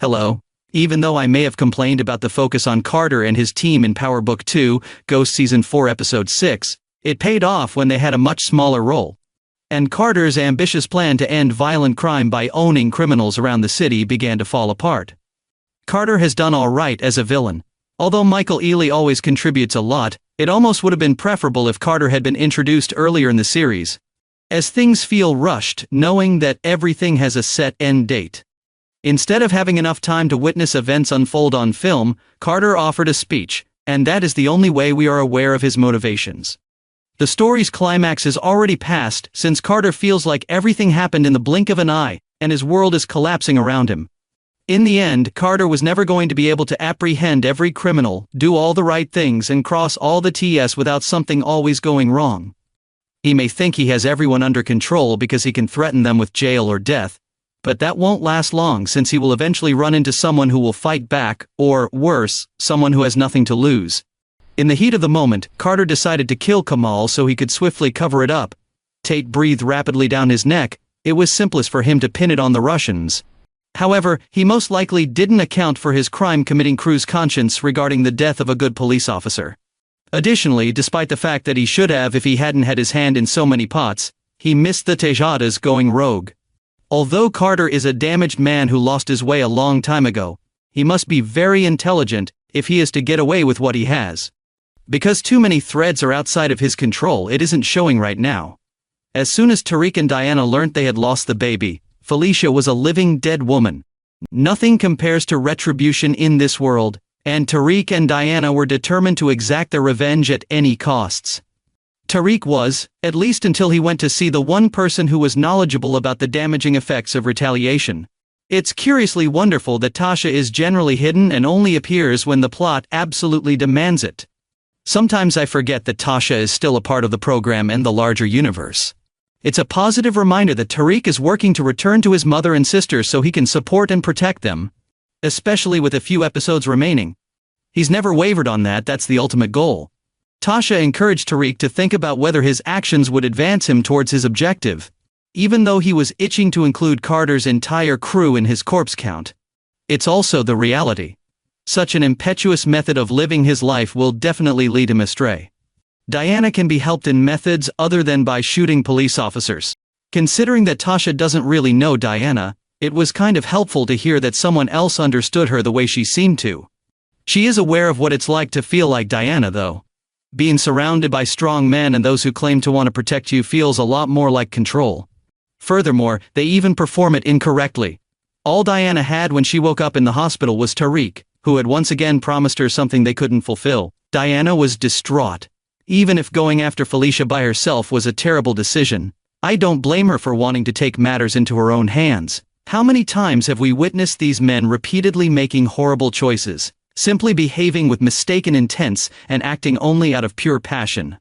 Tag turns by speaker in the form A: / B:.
A: Hello. Even though I may have complained about the focus on Carter and his team in Power Book 2, Ghost Season 4 Episode 6, it paid off when they had a much smaller role. And Carter's ambitious plan to end violent crime by owning criminals around the city began to fall apart. Carter has done all right as a villain. Although Michael Ealy always contributes a lot, it almost would have been preferable if Carter had been introduced earlier in the series, as things feel rushed knowing that everything has a set end date. Instead of having enough time to witness events unfold on film, Carter offered a speech, and that is the only way we are aware of his motivations. The story's climax is already past since Carter feels like everything happened in the blink of an eye, and his world is collapsing around him. In the end, Carter was never going to be able to apprehend every criminal, do all the right things and cross all the T's without something always going wrong. He may think he has everyone under control because he can threaten them with jail or death, but that won't last long since he will eventually run into someone who will fight back, or worse, someone who has nothing to lose. In the heat of the moment, Carter decided to kill Kamal so he could swiftly cover it up. Tate breathed rapidly down his neck. It was simplest for him to pin it on the Russians. However, he most likely didn't account for his crime-committing crew's conscience regarding the death of a good police officer. Additionally, despite the fact that he should have if he hadn't had his hand in so many pots, he missed the Tejadas going rogue. Although Carter is a damaged man who lost his way a long time ago, he must be very intelligent if he is to get away with what he has. Because too many threads are outside of his control, it isn't showing right now. As soon as Tariq and Diana learnt they had lost the baby, Felicia was a living dead woman. Nothing compares to retribution in this world, and Tariq and Diana were determined to exact their revenge at any costs. Tariq was, at least until he went to see the one person who was knowledgeable about the damaging effects of retaliation. It's curiously wonderful that Tasha is generally hidden and only appears when the plot absolutely demands it. Sometimes I forget that Tasha is still a part of the program and the larger universe. It's a positive reminder that Tariq is working to return to his mother and sister so he can support and protect them, especially with a few episodes remaining. He's never wavered on that, that's the ultimate goal. Tasha encouraged Tariq to think about whether his actions would advance him towards his objective, even though he was itching to include Carter's entire crew in his corpse count. It's also the reality. Such an impetuous method of living his life will definitely lead him astray. Diana can be helped in methods other than by shooting police officers. Considering that Tasha doesn't really know Diana, it was kind of helpful to hear that someone else understood her the way she seemed to. She is aware of what it's like to feel like Diana though. Being surrounded by strong men and those who claim to want to protect you feels a lot more like control. Furthermore, they even perform it incorrectly. All Diana had when she woke up in the hospital was Tariq, who had once again promised her something they couldn't fulfill. Diana was distraught. Even if going after Felicia by herself was a terrible decision, I don't blame her for wanting to take matters into her own hands. How many times have we witnessed these men repeatedly making horrible choices, simply behaving with mistaken intents and acting only out of pure passion?